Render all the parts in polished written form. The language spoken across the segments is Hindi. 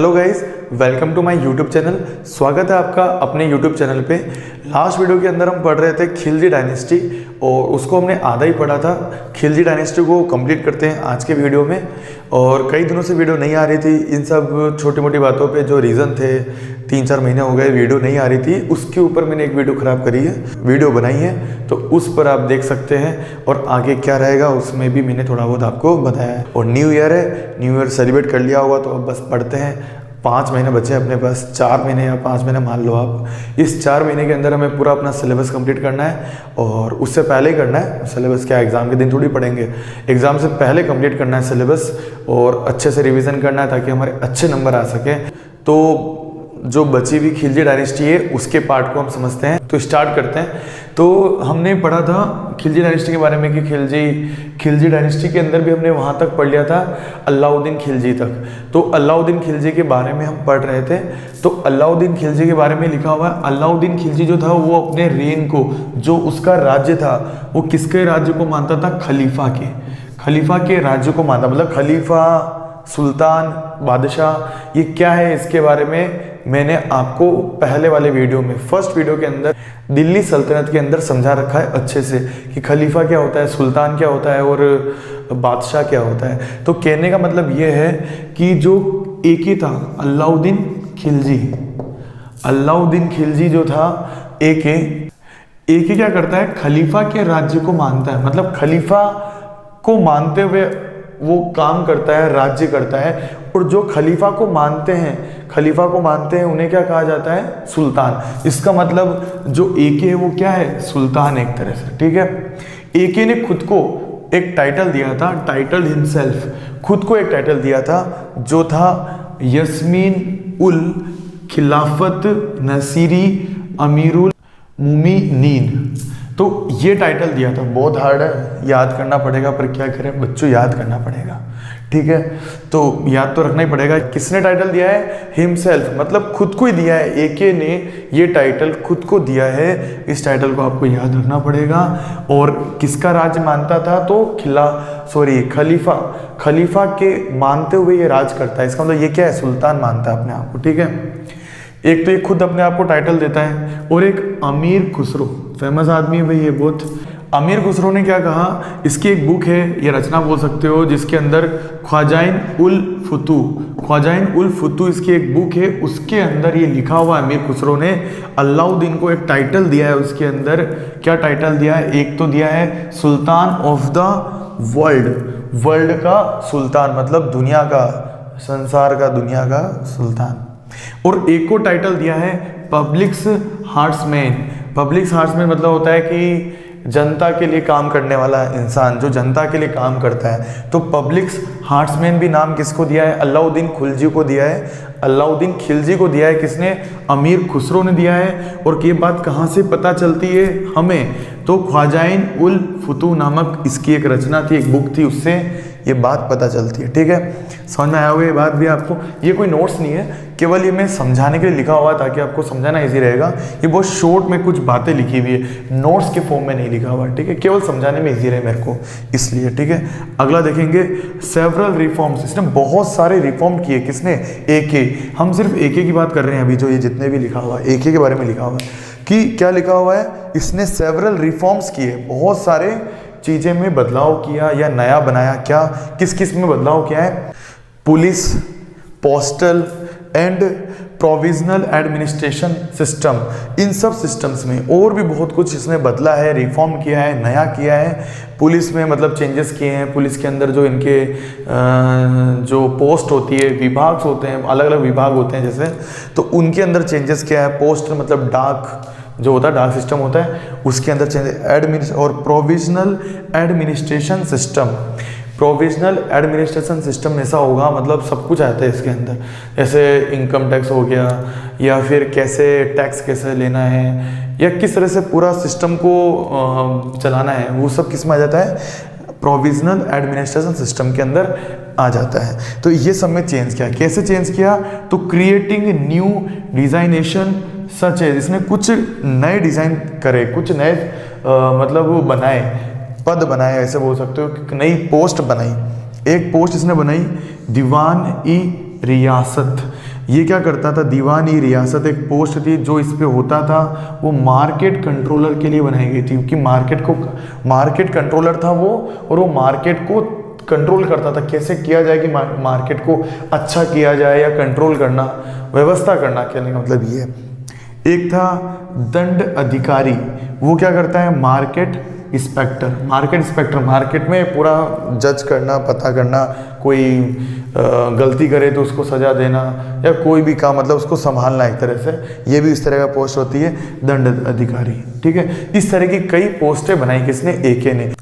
Hello guys, welcome to my YouTube channel. स्वागत है आपका अपने यूट्यूब चैनल पे। लास्ट वीडियो के अंदर हम पढ़ रहे थे खिलजी डायनेस्टी और उसको हमने आधा ही पढ़ा था। खिलजी डायनेस्टी को कंप्लीट करते हैं आज के वीडियो में। और कई दिनों से वीडियो नहीं आ रही थी, इन सब छोटी मोटी बातों पे जो रीज़न थे, 3-4 महीने हो गए वीडियो नहीं आ रही थी, उसके ऊपर मैंने एक वीडियो ख़राब करी है, वीडियो बनाई है, तो उस पर आप देख सकते हैं। और आगे क्या रहेगा उसमें भी मैंने थोड़ा बहुत आपको बताया है। और न्यू ईयर है, न्यू ईयर सेलिब्रेट कर लिया होगा, तो अब बस पढ़ते हैं। 5 महीने बचे हैं अपने पास, 4 महीने या 5 महीने मान लो आप। इस 4 महीने के अंदर हमें पूरा अपना सिलेबस कंप्लीट करना है। और उससे पहले ही करना है सिलेबस, क्या एग्ज़ाम के दिन थोड़ी पढ़ेंगे, एग्ज़ाम से पहले कंप्लीट करना है सिलेबस और अच्छे से रिवीजन करना है ताकि हमारे अच्छे नंबर आ सके। तो जो बची हुई खिलजी डायनेस्टी है उसके पार्ट को हम समझते हैं, तो स्टार्ट करते हैं। तो हमने पढ़ा था खिलजी डायनेस्टी के बारे में कि खिलजी डायनेस्टी के अंदर भी हमने वहाँ तक पढ़ लिया था अलाउद्दीन खिलजी तक। तो अलाउद्दीन खिलजी के बारे में हम पढ़ रहे थे। तो अलाउद्दीन खिलजी के बारे में लिखा हुआ है, अलाउद्दीन खिलजी जो था वो अपने रेन को, जो उसका राज्य था, वो किसके राज्य को मानता था? खलीफा के राज्य को मानता। मतलब खलीफा, सुल्तान, बादशाह, ये क्या है इसके बारे में मैंने आपको पहले वाले वीडियो में, फर्स्ट वीडियो के अंदर दिल्ली सल्तनत के अंदर समझा रखा है अच्छे से कि खलीफा क्या होता है, सुल्तान क्या होता है और बादशाह क्या होता है। तो कहने का मतलब ये है कि जो एक ही था अलाउद्दीन खिलजी जो था, एक ही क्या करता है? खलीफा के राज्य को मानता है। मतलब खलीफा को मानते हुए वो काम करता है, राज्य करता है। और जो खलीफा को मानते हैं उन्हें क्या कहा जाता है? सुल्तान। इसका मतलब जो एके है वो क्या है? सुल्तान एक तरह से, ठीक है। एके ने खुद को एक टाइटल दिया था, टाइटल हिमसेल्फ, खुद को एक टाइटल दिया था जो था यस्मीन उल खिलाफत नसीरी अमीरुल मुमिनीन। तो ये टाइटल दिया था। बहुत हार्ड है, याद करना पड़ेगा, पर क्या करें बच्चों, याद करना पड़ेगा, ठीक है। तो याद तो रखना ही पड़ेगा। किसने टाइटल दिया है? हिमसेल्फ, मतलब खुद को ही दिया है। एके ने ये टाइटल खुद को दिया है। इस टाइटल को आपको याद रखना पड़ेगा। और किसका राज्य मानता था? तो खलीफा के मानते हुए ये राज करता है। इसका मतलब ये क्या है? सुल्तान मानता है अपने आप को, ठीक है। एक तो ये खुद अपने आप को टाइटल देता है। और एक अमीर खुसरो, फेमस आदमी है भाई ये बहुत। अमीर खुसरो ने क्या कहा? इसकी एक बुक है, ये रचना बोल सकते हो, जिसके अंदर ख्वाजाइन उल फुतू इसकी एक बुक है। उसके अंदर ये लिखा हुआ है, अमीर खुसरो ने अलाउद्दीन को एक टाइटल दिया है। उसके अंदर क्या टाइटल दिया है? एक तो दिया है सुल्तान ऑफ द वर्ल्ड का सुल्तान, मतलब दुनिया का, संसार का, दुनिया का सुल्तान। और एक को टाइटल दिया है पब्लिक्स हार्ट्समैन मतलब होता है कि जनता के लिए काम करने वाला इंसान, जो जनता के लिए काम करता है। तो पब्लिक्स हार्ट्समैन भी नाम किसको दिया है? अलाउद्दीन खिलजी को दिया है। अलाउद्दीन खिलजी को दिया है किसने? अमीर खुसरो ने दिया है। और ये बात कहाँ से पता चलती है हमें? तो ख्वाजाइन उल फुतू नामक इसकी एक रचना थी, एक बुक थी, उससे ये बात पता चलती है, ठीक है। समझ में आया होगा ये बात भी आपको। ये कोई नोट्स नहीं है, केवल ये मैं समझाने के लिए लिखा हुआ ताकि आपको समझाना इजी रहेगा। ये बहुत शॉर्ट में कुछ बातें लिखी हुई है, नोट्स के फॉर्म में नहीं लिखा हुआ, ठीक है। केवल समझाने में इजी रहे मेरे को, इसलिए, ठीक है। अगला देखेंगे सेवरल रिफॉर्म्स। इसने बहुत सारे रिफॉर्म किए। किसने? एके। हम सिर्फ एके की बात कर रहे हैं अभी, जो ये जितने भी लिखा हुआ है एके के बारे में लिखा हुआ है कि क्या लिखा हुआ है? इसने सेवरल रिफॉर्म्स किए, बहुत सारे चीज़ें में बदलाव किया या नया बनाया। क्या, किस में बदलाव किया है? Police, postal and provisional administration system, इन सब सिस्टम्स में और भी बहुत कुछ इसने बदला है, रिफॉर्म किया है, नया किया है। पुलिस में मतलब चेंजेस किए हैं। पुलिस के अंदर जो इनके जो पोस्ट होती है, विभाग होते हैं, अलग अलग विभाग होते हैं जैसे, तो उनके अंदर चेंजेस किया है। पोस्ट मतलब डाक जो होता है, डाक सिस्टम होता है, उसके अंदर चेंजेस। और प्रोविजनल एडमिनिस्ट्रेशन सिस्टम ऐसा होगा, मतलब सब कुछ आता है इसके अंदर, जैसे इनकम टैक्स हो गया, या फिर कैसे टैक्स कैसे लेना है, या किस तरह से पूरा सिस्टम को चलाना है, वो सब किस में आ जाता है? प्रोविजनल एडमिनिस्ट्रेशन सिस्टम के अंदर आ जाता है। तो ये सब में चेंज किया। कैसे चेंज किया? तो क्रिएटिंग न्यू डिजाइनेशन सच है, इसने कुछ नए डिज़ाइन करे, कुछ नए मतलब वो बनाए, पद बनाए, ऐसे बोल सकते हो। नई पोस्ट बनाई। एक पोस्ट इसने बनाई दीवान-ई-रियासत। ये क्या करता था, दीवानी रियासत एक पोस्ट थी जो इस पे होता था, वो मार्केट कंट्रोलर के लिए बनाई गई थी, क्योंकि मार्केट कंट्रोलर था वो, और वो मार्केट को कंट्रोल करता था, कैसे किया जाए कि मार्केट को अच्छा किया जाए या कंट्रोल करना, व्यवस्था करना, कहने का मतलब ये है। एक था दंड अधिकारी, वो क्या करता है, मार्केट इंस्पेक्टर मार्केट में पूरा जज करना, पता करना, कोई गलती करे तो उसको सजा देना, या कोई भी काम मतलब उसको संभालना एक तरह से, ये भी इस तरह का पोस्ट होती है, दंड अधिकारी। ठीक है, इस तरह की कई पोस्टें बनाई किसने, एके ने।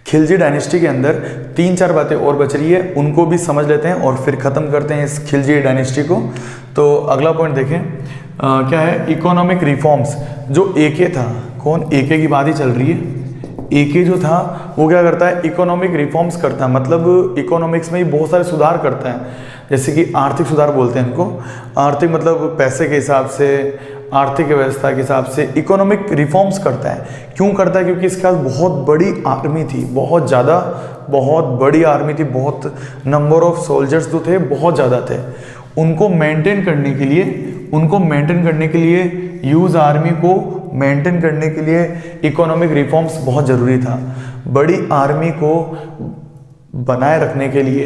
खिलजी डायनेस्टी के अंदर 3-4 बातें और बच रही है, उनको भी समझ लेते हैं और फिर ख़त्म करते हैं इस खिलजी डायनेस्टी को। तो अगला पॉइंट देखें, क्या है, इकोनॉमिक रिफॉर्म्स। जो एके था, कौन, एके की बात ही चल रही है। एके जो था वो क्या करता है, इकोनॉमिक रिफॉर्म्स करता है, मतलब इकोनॉमिक्स में ही बहुत सारे सुधार करता है, जैसे कि आर्थिक सुधार बोलते हैं इनको। आर्थिक मतलब पैसे के हिसाब से, आर्थिक व्यवस्था के हिसाब से इकोनॉमिक रिफॉर्म्स करता है। क्यों करता है, क्योंकि इसके पास बहुत बड़ी आर्मी थी, बहुत बड़ी आर्मी थी, बहुत नंबर ऑफ सोल्जर्स जो थे बहुत ज़्यादा थे। उनको मेंटेन करने के लिए यूज आर्मी को मेंटेन करने के लिए इकोनॉमिक रिफॉर्म्स बहुत ज़रूरी था। बड़ी आर्मी को बनाए रखने के लिए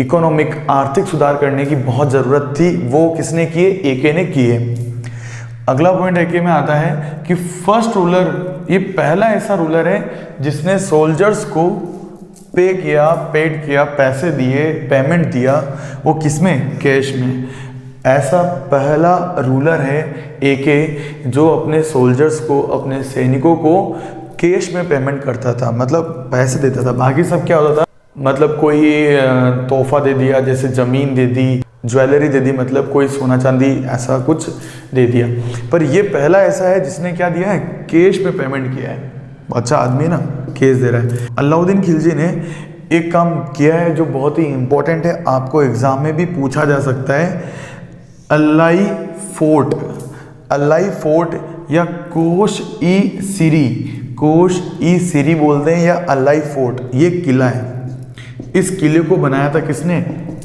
इकोनॉमिक आर्थिक सुधार करने की बहुत ज़रूरत थी, वो किसने किए, एके ने किए। अगला पॉइंट एके में आता है कि फर्स्ट रूलर, ये पहला ऐसा रूलर है जिसने सोल्जर्स को पेड किया, पैसे दिए, पेमेंट दिया, वो किसमें, कैश में। ऐसा पहला रूलर है एके जो अपने सोल्जर्स को, अपने सैनिकों को कैश में पेमेंट करता था, मतलब पैसे देता था। बाकी सब क्या होता था, मतलब कोई तोहफा दे दिया, जैसे ज़मीन दे दी, ज्वेलरी दे दी, मतलब कोई सोना चांदी ऐसा कुछ दे दिया। पर ये पहला ऐसा है जिसने क्या दिया है, कैश में पेमेंट किया है। अच्छा आदमी ना, कैश दे रहा है। अलाउद्दीन खिलजी ने एक काम किया है जो बहुत ही इंपॉर्टेंट है, आपको एग्जाम में भी पूछा जा सकता है। अल्लाई फोर्ट या कोश ई सिरी बोलते हैं, या अल्लाई फोर्ट, ये किला है। इस किले को बनाया था किसने,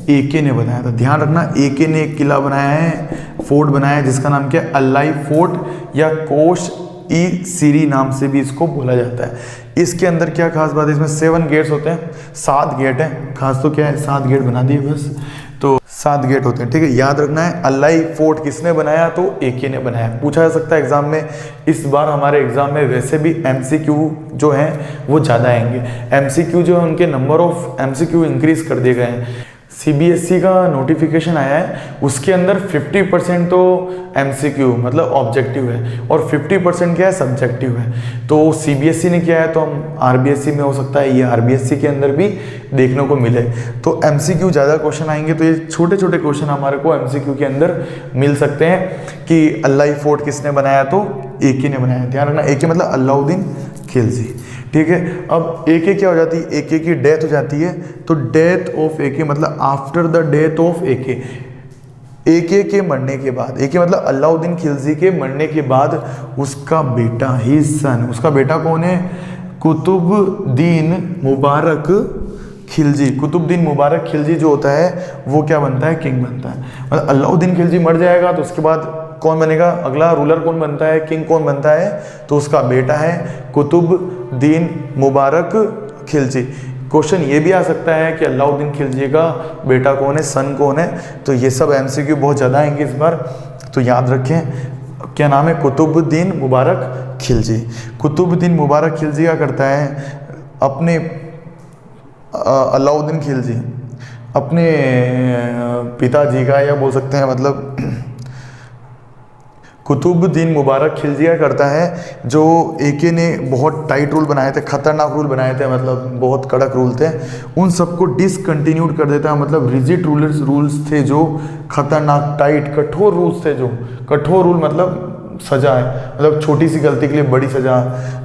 एके ने बनाया था। ध्यान रखना, एके ने एक किला बनाया है, फोर्ट बनाया है, जिसका नाम क्या है, अल्लाई फोर्ट या कोश ई सिरी नाम से भी इसको बोला जाता है। इसके अंदर क्या खास बात है, इसमें 7 गेट्स होते हैं, 7 गेट हैं। खास तो क्या है, 7 गेट बना दिए बस, तो 7 गेट होते हैं। ठीक है, याद रखना है। अल्लाई फोर्ट किसने बनाया, तो एके ने बनाया। पूछा जा सकता है एग्जाम में। इस बार हमारे एग्जाम में वैसे भी एमसीक्यू जो हैं वो ज़्यादा आएंगे। एमसीक्यू जो है, उनके नंबर ऑफ एमसीक्यू इंक्रीज कर दिए गए हैं। सीबीएसई का नोटिफिकेशन आया है, उसके अंदर 50% तो एमसीक्यू मतलब ऑब्जेक्टिव है, और 50% क्या है, सब्जेक्टिव है। तो सीबीएसई ने किया है, तो हम आरबीएसई में हो सकता है ये आरबीएसई के अंदर भी देखने को मिले। तो एमसीक्यू ज़्यादा क्वेश्चन आएंगे, तो ये छोटे छोटे क्वेश्चन हमारे को एमसीक्यू के अंदर मिल सकते हैं कि अल्लाई फोर्ट किसने बनाया, तो एके ने बनाया। ध्यान रखना, एके मतलब अलाउद्दीन खिलजी। ठीक है, अब एके क्या हो जाती है, एके की डेथ हो जाती है, तो डेथ ऑफ एके मतलब आफ्टर द डेथ ऑफ एके, एके के मरने के बाद, एके मतलब अलाउद्दीन खिलजी के मरने के बाद उसका बेटा, ही सन, उसका बेटा कौन है, कुतुबुद्दीन मुबारक खिलजी। कुतुबुद्दीन मुबारक खिलजी जो होता है वो क्या बनता है, किंग बनता है। मतलब अलाउद्दीन खिलजी मर जाएगा तो उसके बाद कौन बनेगा, अगला रूलर कौन बनता है, किंग कौन बनता है, तो उसका बेटा है कुतुबुद्दीन मुबारक खिलजी। क्वेश्चन ये भी आ सकता है कि अलाउद्दीन खिलजी का बेटा कौन है, सन कौन है। तो ये सब एमसीक्यू बहुत ज़्यादा आएंगे इस बार, तो याद रखें। क्या नाम है, कुतुबुद्दीन मुबारक खिलजी। कुतुबुद्दीन मुबारक खिलजी क्या करता है, अपने अलाउद्दीन खिलजी अपने पिताजी का, या बोल सकते हैं मतलब कुतुबुद्दीन मुबारक खिलजी क्या करता है, जो एके ने बहुत टाइट रूल बनाए थे, खतरनाक रूल बनाए थे, मतलब बहुत कड़क रूल थे, उन सबको डिसकंटिन्यूड कर देता है। मतलब रिजिड रूल्स थे जो खतरनाक, टाइट, कठोर रूल्स थे, जो कठोर रूल मतलब सजा है, मतलब छोटी सी गलती के लिए बड़ी सजा।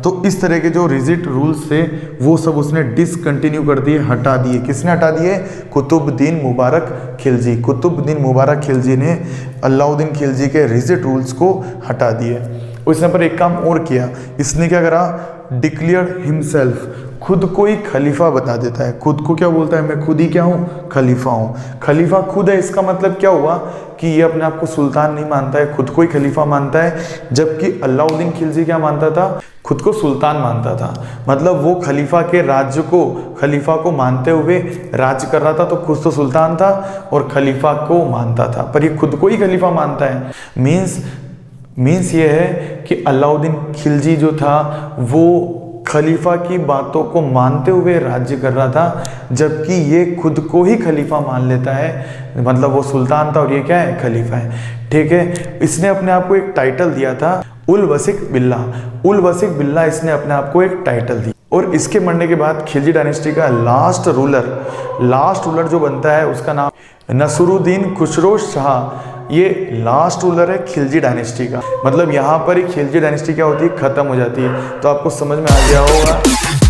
तो इस तरह के जो रिजिड रूल्स थे वो सब उसने डिसकंटिन्यू कर दिए, हटा दिए। किसने हटा दिए, कुतुबुद्दीन मुबारक खिलजी। कुतुबुद्दीन मुबारक खिलजी ने अलाउद्दीन खिलजी के रिजिड रूल्स को हटा दिए। उसने पर एक काम और किया, इसने क्या करा, डिक्लेयर हिमसेल्फ, खुद को ही खलीफा बता देता है। खुद को क्या बोलता है, मैं खुद ही क्या हूँ, खलीफा हूँ। खलीफा खुद है, इसका मतलब क्या हुआ कि ये अपने आप को सुल्तान नहीं मानता है, खुद को ही खलीफा मानता है। जबकि अलाउद्दीन खिलजी क्या मानता था, खुद को सुल्तान मानता था। मतलब वो खलीफा के राज्य को, खलीफा को मानते हुए राज्य कर रहा था, तो खुद तो सुल्तान था और खलीफा को मानता था, पर ये खुद को ही खलीफा मानता है। मीन्स ये है कि अलाउद्दीन खिलजी जो था वो खलीफा की बातों को मानते हुए राज्य कर रहा था, जबकि ये खुद को ही खलीफा मान लेता है। मतलब वो सुल्तान था और ये क्या है, खलीफा है। ठीक है, इसने अपने आप को एक टाइटल दिया था, उल वसिक बिल्ला। उल वसिक बिल्ला इसने अपने आप को एक टाइटल दी। और इसके मरने के बाद खिलजी डायनेस्टी का लास्ट रूलर जो बनता है उसका नाम नसरुद्दीन खुसरो शाह। ये लास्ट रूलर है खिलजी डायनेस्टी का। मतलब यहाँ पर ही खिलजी डायनेस्टी क्या होती है, खत्म हो जाती है। तो आपको समझ में आ गया होगा